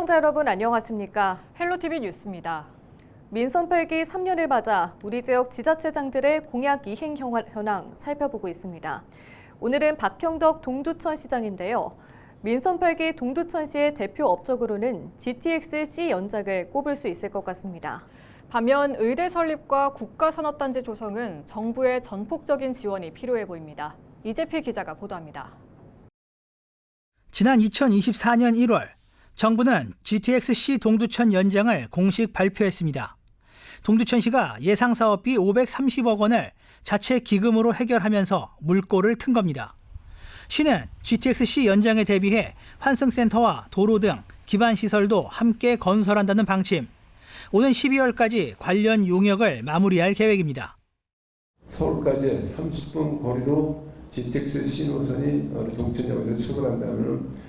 시청자 여러분 안녕하십니까? 헬로티비 뉴스입니다. 민선 8기 3년을 맞아 우리 지역 지자체장들의 공약 이행 현황 살펴보고 있습니다. 오늘은 박형덕 동두천 시장인데요. 민선 8기 동두천시의 대표 업적으로는 GTX-C 연장을 꼽을 수 있을 것 같습니다. 반면 의대 설립과 국가산업단지 조성은 정부의 전폭적인 지원이 필요해 보입니다. 이재필 기자가 보도합니다. 지난 2024년 1월 정부는 GTX-C 동두천 연장을 공식 발표했습니다. 동두천시가 예상사업비 530억 원을 자체 기금으로 해결하면서 물꼬를 튼 겁니다. 시는 GTX-C 연장에 대비해 환승센터와 도로 등 기반시설도 함께 건설한다는 방침, 오는 12월까지 관련 용역을 마무리할 계획입니다. 서울까지 30분 거리로 GTX-C 노선이 동천역에서 출발한다면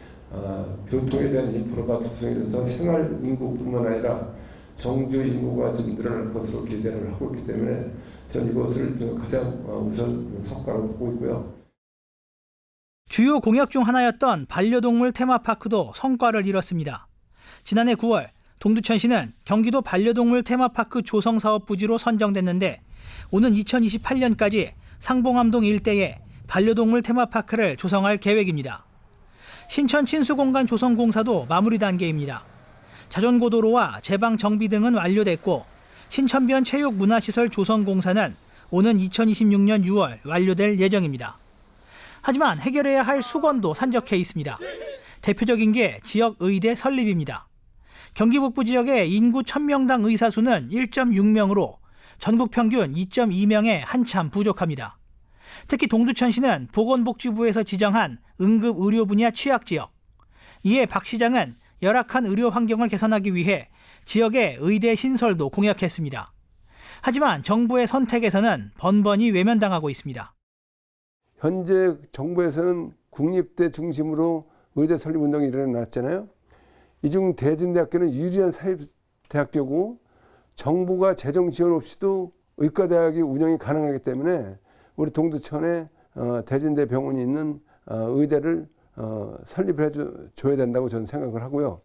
교통에 대한 인프라가 구성돼서 생활 인구뿐만 아니라 정주 인구가 좀 늘어날 것으로 기대를 하고 있기 때문에 저는 이것을 가장 우선 성과로 보고 있고요. 주요 공약 중 하나였던 반려동물 테마파크도 성과를 이뤘습니다. 지난해 9월 동두천시는 경기도 반려동물 테마파크 조성 사업 부지로 선정됐는데 오는 2028년까지 상봉암동 일대에 반려동물 테마파크를 조성할 계획입니다. 신천 친수공간 조성 공사도 마무리 단계입니다. 자전고도로와 제방 정비 등은 완료됐고 신천변 체육문화시설 조성 공사는 오는 2026년 6월 완료될 예정입니다. 하지만 해결해야 할 수건도 산적해 있습니다. 대표적인 게 지역 의대 설립입니다. 경기 북부 지역의 인구 1000명당 의사 수는 1.6명으로 전국 평균 2.2명에 한참 부족합니다. 특히 동두천시는 보건복지부에서 지정한 응급 의료 분야 취약 지역. 이에 박 시장은 열악한 의료 환경을 개선하기 위해 지역의 의대 신설도 공약했습니다. 하지만 정부의 선택에서는 번번이 외면당하고 있습니다. 현재 정부에서는 국립대 중심으로 의대 설립 운동이 일어났잖아요. 이 중 대진대학교는 유리한 사립대학교고 정부가 재정 지원 없이도 의과대학이 운영이 가능하기 때문에 우리 동두천에 대진대 병원이 있는 의대를 설립해 줘야 된다고 저는 생각을 하고요.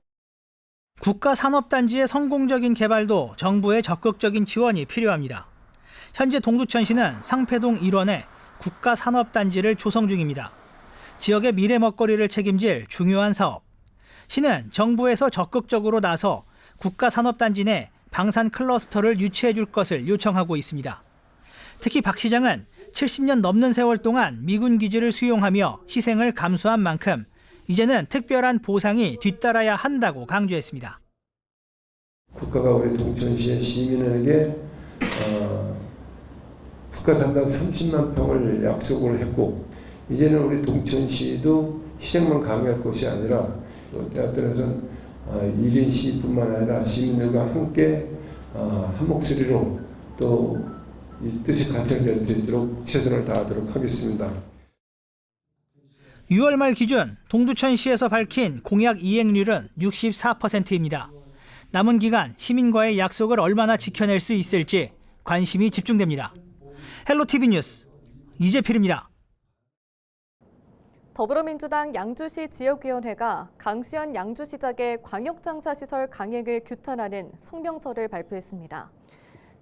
국가산업단지의 성공적인 개발도 정부의 적극적인 지원이 필요합니다. 현재 동두천시는 상패동 일원에 국가산업단지를 조성 중입니다. 지역의 미래 먹거리를 책임질 중요한 사업. 시는 정부에서 적극적으로 나서 국가산업단지 내 방산 클러스터를 유치해 줄 것을 요청하고 있습니다. 특히 박 시장은 70년 넘는 세월 동안 미군 기지를 수용하며 희생을 감수한 만큼 이제는 특별한 보상이 뒤따라야 한다고 강조했습니다. 국가가 우리 동천시의 시민에게 국가산당 30만 평을 약속을 했고 이제는 우리 동천시도 희생만 강요할 것이 아니라 때때로는 1인 시뿐만 아니라 시민들과 함께 한 목소리로 또 이 뜻이 가천될 수 있도록 최선을 다하도록 하겠습니다. 6월 말 기준 동두천시에서 밝힌 공약 이행률은 64%입니다. 남은 기간 시민과의 약속을 얼마나 지켜낼 수 있을지 관심이 집중됩니다. 헬로티비 뉴스 이재필입니다. 더불어민주당 양주시 지역위원회가 강수현 양주시장의 광역장사시설 강행을 규탄하는 성명서를 발표했습니다.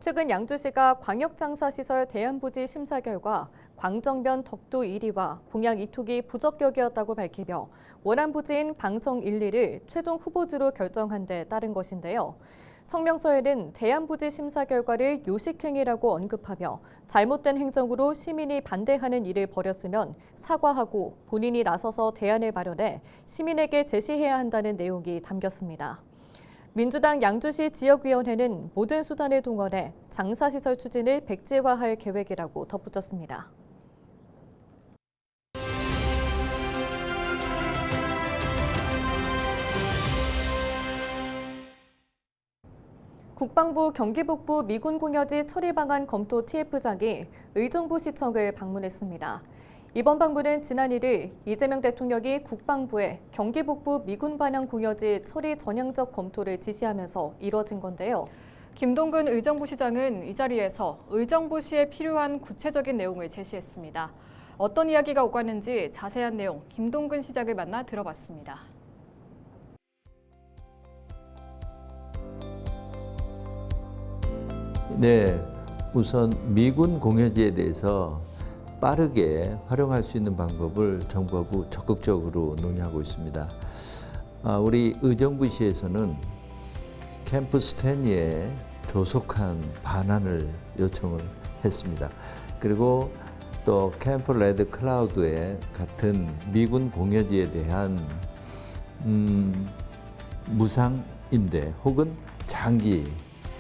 최근 양주시가 광역장사시설 대안부지 심사 결과 광정면 덕도 1위와 봉양 2톡이 부적격이었다고 밝히며 원안 부지인 방성 1, 2를 최종 후보지로 결정한 데 따른 것인데요. 성명서에는 대안부지 심사 결과를 요식행위라고 언급하며 잘못된 행정으로 시민이 반대하는 일을 벌였으면 사과하고 본인이 나서서 대안을 마련해 시민에게 제시해야 한다는 내용이 담겼습니다. 민주당 양주시 지역위원회는 모든 수단을 동원해 장사시설 추진을 백지화할 계획이라고 덧붙였습니다. 국방부 경기북부 미군공여지 처리 방안 검토 TF장이 의정부시청을 방문했습니다. 이번 방문은 지난 1일 이재명 대통령이 국방부에 경기북부 미군 반영 공여지 처리 전향적 검토를 지시하면서 이뤄진 건데요. 김동근 의정부시장은 이 자리에서 의정부시에 필요한 구체적인 내용을 제시했습니다. 어떤 이야기가 오가는지 자세한 내용 김동근 시장을 만나 들어봤습니다. 네, 우선 미군 공여지에 대해서 빠르게 활용할 수 있는 방법을 정부하고 적극적으로 논의하고 있습니다. 우리 의정부시에서는 캠프 스탠리에 조속한 반환을 요청을 했습니다. 그리고 또 캠프 레드 클라우드에 같은 미군 공여지에 대한 무상 임대 혹은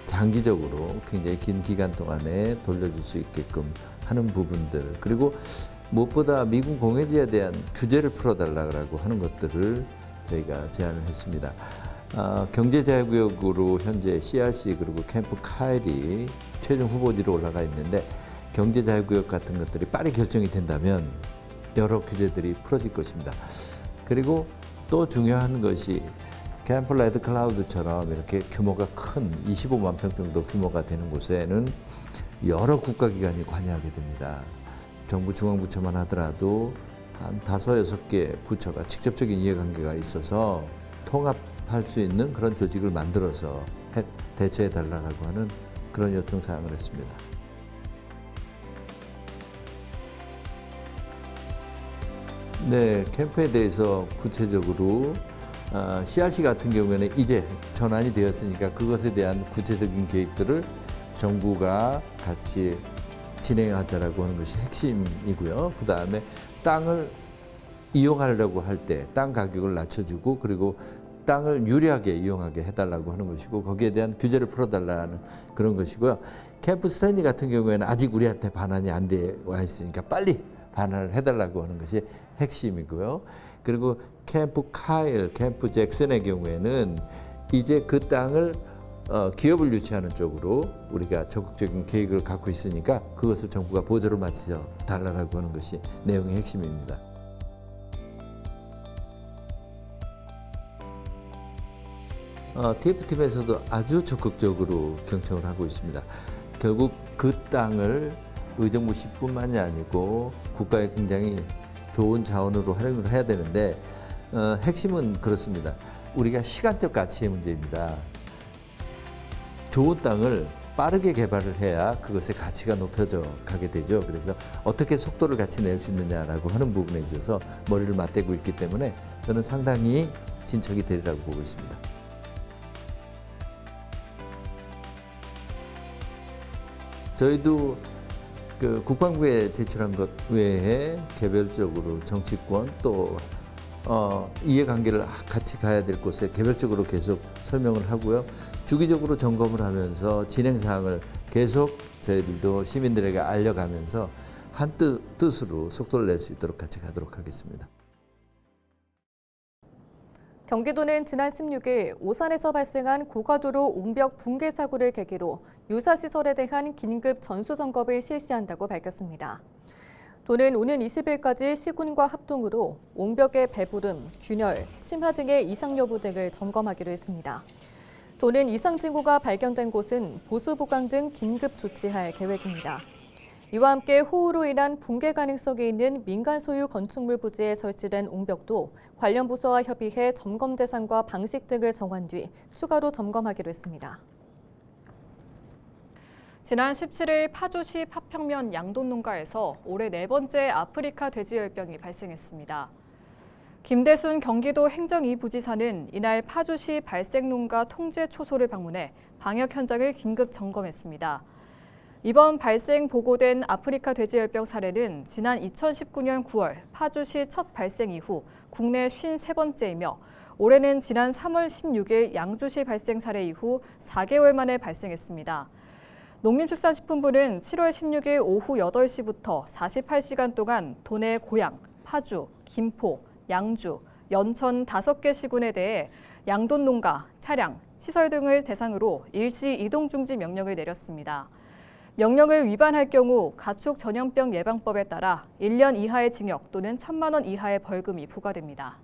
장기적으로 굉장히 긴 기간 동안에 돌려줄 수 있게끔 하는 부분들, 그리고 무엇보다 미군 공여지에 대한 규제를 풀어달라고 하는 것들을 저희가 제안을 했습니다. 경제자유구역으로 현재 CRC 그리고 캠프 카일이 최종 후보지로 올라가 있는데, 경제자유구역 같은 것들이 빨리 결정이 된다면 여러 규제들이 풀어질 것입니다. 그리고 또 중요한 것이 캠프 레드 클라우드처럼 이렇게 규모가 큰 25만 평 정도 규모가 되는 곳에는 여러 국가기관이 관여하게 됩니다. 정부 중앙부처만 하더라도 한 5, 6개 부처가 직접적인 이해관계가 있어서 통합할 수 있는 그런 조직을 만들어서 대처해달라고 하는 그런 요청사항을 했습니다. 네, 캠프에 대해서 구체적으로 CRC 같은 경우에는 이제 전환이 되었으니까 그것에 대한 구체적인 계획들을 정부가 같이 진행하자라고 하는 것이 핵심이고요. 그 다음에 땅을 이용하려고 할 때 땅 가격을 낮춰주고, 그리고 땅을 유리하게 이용하게 해달라고 하는 것이고, 거기에 대한 규제를 풀어달라는 그런 것이고요. 캠프 스탠리 같은 경우에는 아직 우리한테 반환이 안 돼 와 있으니까 빨리 반환을 해달라고 하는 것이 핵심이고요. 그리고 캠프 카일, 캠프 잭슨의 경우에는 이제 그 땅을 기업을 유치하는 쪽으로 우리가 적극적인 계획을 갖고 있으니까 그것을 정부가 보조를 맞춰 달라고 하는 것이 내용의 핵심입니다. TF팀에서도 아주 적극적으로 경청을 하고 있습니다. 결국 그 땅을 의정부시뿐만이 아니고 국가의 굉장히 좋은 자원으로 활용을 해야 되는데, 핵심은 그렇습니다. 우리가 시간적 가치의 문제입니다. 좋은 땅을 빠르게 개발을 해야 그것의 가치가 높여져 가게 되죠. 그래서 어떻게 속도를 같이 낼 수 있느냐라고 하는 부분에 있어서 머리를 맞대고 있기 때문에 저는 상당히 진척이 되리라고 보고 있습니다. 저희도 그 국방부에 제출한 것 외에 개별적으로 정치권 또 이해관계를 같이 가야 될 곳에 개별적으로 계속 설명을 하고요. 주기적으로 점검을 하면서 진행 사항을 계속 저희들도 시민들에게 알려가면서 한 뜻으로 속도를 낼 수 있도록 같이 가도록 하겠습니다. 경기도는 지난 16일 오산에서 발생한 고가도로 옹벽 붕괴 사고를 계기로 유사시설에 대한 긴급 전수점검을 실시한다고 밝혔습니다. 도는 오는 20일까지 시군과 합동으로 옹벽의 배부름, 균열, 침하 등의 이상 여부 등을 점검하기로 했습니다. 도는 이상 징후가 발견된 곳은 보수 보강 등 긴급 조치할 계획입니다. 이와 함께 호우로 인한 붕괴 가능성이 있는 민간 소유 건축물 부지에 설치된 옹벽도 관련 부서와 협의해 점검 대상과 방식 등을 정한 뒤 추가로 점검하기로 했습니다. 지난 17일 파주시 파평면 양돈농가에서 올해 4번째 아프리카 돼지열병이 발생했습니다. 김대순 경기도 행정 2부지사는 이날 파주시 발생농가 통제 초소를 방문해 방역 현장을 긴급 점검했습니다. 이번 발생 보고된 아프리카 돼지열병 사례는 지난 2019년 9월 파주시 첫 발생 이후 국내 53번째이며 올해는 지난 3월 16일 양주시 발생 사례 이후 4개월 만에 발생했습니다. 농림축산식품부는 7월 16일 오후 8시부터 48시간 동안 도내 고양, 파주, 김포, 양주, 연천 5개 시군에 대해 양돈 농가, 차량, 시설 등을 대상으로 일시 이동 중지 명령을 내렸습니다. 명령을 위반할 경우 가축 전염병 예방법에 따라 1년 이하의 징역 또는 1,000만 원 이하의 벌금이 부과됩니다.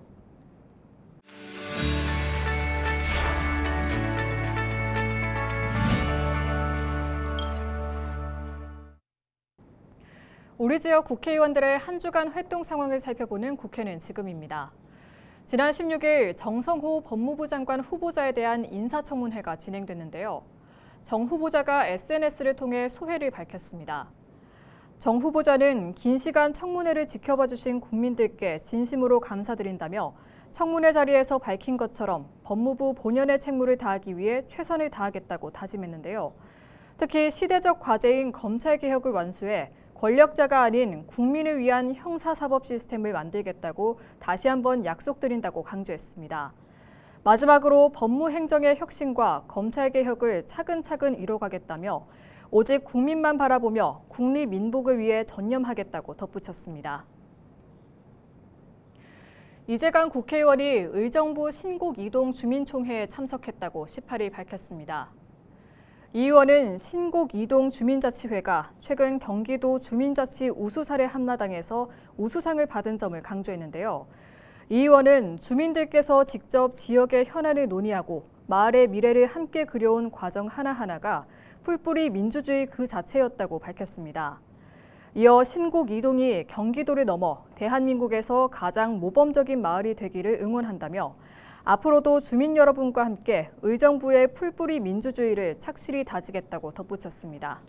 우리 지역 국회의원들의 한 주간 활동 상황을 살펴보는 국회는 지금입니다. 지난 16일 정성호 법무부 장관 후보자에 대한 인사청문회가 진행됐는데요. 정 후보자가 SNS를 통해 소회를 밝혔습니다. 정 후보자는 긴 시간 청문회를 지켜봐 주신 국민들께 진심으로 감사드린다며 청문회 자리에서 밝힌 것처럼 법무부 본연의 책무를 다하기 위해 최선을 다하겠다고 다짐했는데요. 특히 시대적 과제인 검찰개혁을 완수해 권력자가 아닌 국민을 위한 형사사법 시스템을 만들겠다고 다시 한번 약속드린다고 강조했습니다. 마지막으로 법무행정의 혁신과 검찰개혁을 차근차근 이뤄가겠다며 오직 국민만 바라보며 국리민복을 위해 전념하겠다고 덧붙였습니다. 이재강 국회의원이 의정부 신곡 이동 주민총회에 참석했다고 18일 밝혔습니다. 이 의원은 신곡 이동 주민자치회가 최근 경기도 주민자치 우수사례 한마당에서 우수상을 받은 점을 강조했는데요. 이 의원은 주민들께서 직접 지역의 현안을 논의하고 마을의 미래를 함께 그려온 과정 하나하나가 풀뿌리 민주주의 그 자체였다고 밝혔습니다. 이어 신곡 이동이 경기도를 넘어 대한민국에서 가장 모범적인 마을이 되기를 응원한다며 앞으로도 주민 여러분과 함께 의정부의 풀뿌리 민주주의를 착실히 다지겠다고 덧붙였습니다.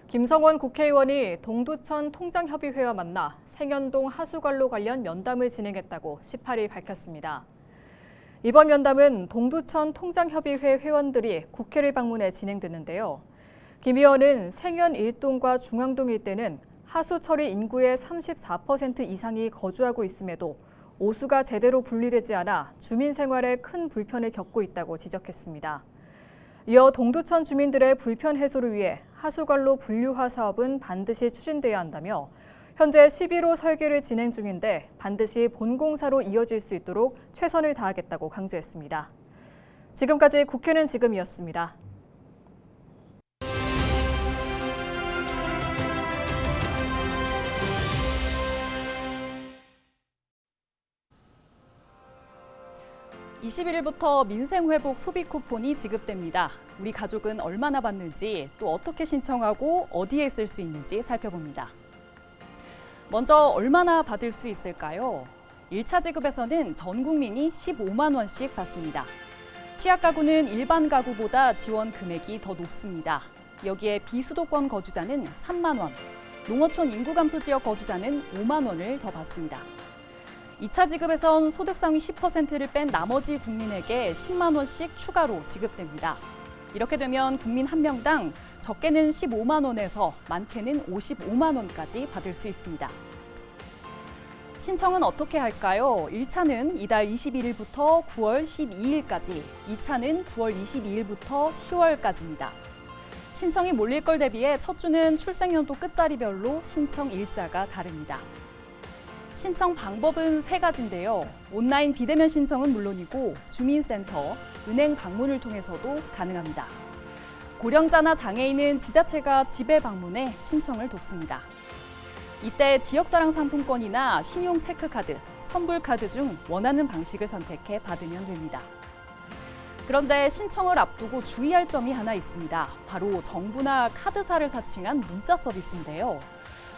김성원 국회의원이 동두천 통장협의회와 만나 생연동 하수관로 관련 면담을 진행했다고 18일 밝혔습니다. 이번 면담은 동두천 통장협의회 회원들이 국회를 방문해 진행됐는데요. 김 의원은 생연 1동과 중앙동 일대는 하수 처리 인구의 34% 이상이 거주하고 있음에도 오수가 제대로 분리되지 않아 주민 생활에 큰 불편을 겪고 있다고 지적했습니다. 이어 동두천 주민들의 불편 해소를 위해 하수관로 분류화 사업은 반드시 추진돼야 한다며 현재 11호 설계를 진행 중인데 반드시 본공사로 이어질 수 있도록 최선을 다하겠다고 강조했습니다. 지금까지 국회는 지금이었습니다. (21일부터) 민생회복 소비 쿠폰이 지급됩니다. 우리 가족은 얼마나 받는지, 또 어떻게 신청하고 어디에 쓸 수 있는지 살펴봅니다. 먼저 얼마나 받을 수 있을까요? 1차 지급에서는 전 국민이 15만 원씩 받습니다. 취약 가구는 일반 가구보다 지원 금액이 더 높습니다. 여기에 비수도권 거주자는 3만 원, 농어촌 인구 감소 지역 거주자는 5만 원을 더 받습니다. 2차 지급에선 소득 상위 10%를 뺀 나머지 국민에게 10만 원씩 추가로 지급됩니다. 이렇게 되면 국민 한 명당 적게는 15만 원에서 많게는 55만 원까지 받을 수 있습니다. 신청은 어떻게 할까요? 1차는 이달 21일부터 9월 12일까지, 2차는 9월 22일부터 10월까지입니다. 신청이 몰릴 걸 대비해 첫 주는 출생연도 끝자리별로 신청 일자가 다릅니다. 신청 방법은 3가지인데요. 온라인 비대면 신청은 물론이고 주민센터, 은행 방문을 통해서도 가능합니다. 고령자나 장애인은 지자체가 집에 방문해 신청을 돕습니다. 이때 지역사랑 상품권이나 신용 체크카드, 선불카드 중 원하는 방식을 선택해 받으면 됩니다. 그런데 신청을 앞두고 주의할 점이 하나 있습니다. 바로 정부나 카드사를 사칭한 문자 서비스인데요.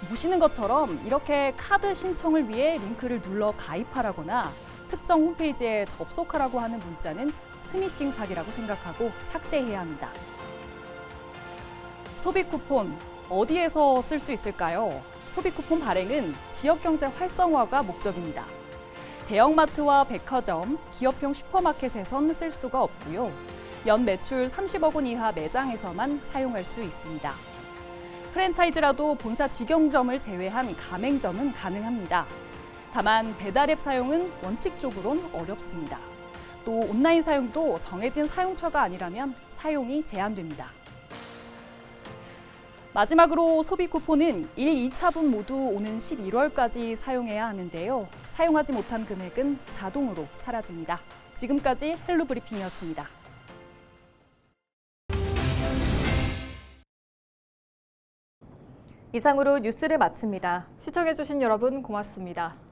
보시는 것처럼 이렇게 카드 신청을 위해 링크를 눌러 가입하라거나 특정 홈페이지에 접속하라고 하는 문자는 스미싱 사기라고 생각하고 삭제해야 합니다. 소비 쿠폰, 어디에서 쓸 수 있을까요? 소비 쿠폰 발행은 지역 경제 활성화가 목적입니다. 대형마트와 백화점, 기업형 슈퍼마켓에선 쓸 수가 없고요. 연 매출 30억 원 이하 매장에서만 사용할 수 있습니다. 프랜차이즈라도 본사 직영점을 제외한 가맹점은 가능합니다. 다만 배달앱 사용은 원칙적으로는 어렵습니다. 또 온라인 사용도 정해진 사용처가 아니라면 사용이 제한됩니다. 마지막으로 소비 쿠폰은 1, 2차분 모두 오는 11월까지 사용해야 하는데요. 사용하지 못한 금액은 자동으로 사라집니다. 지금까지 헬로 브리핑이었습니다. 이상으로 뉴스를 마칩니다. 시청해주신 여러분 고맙습니다.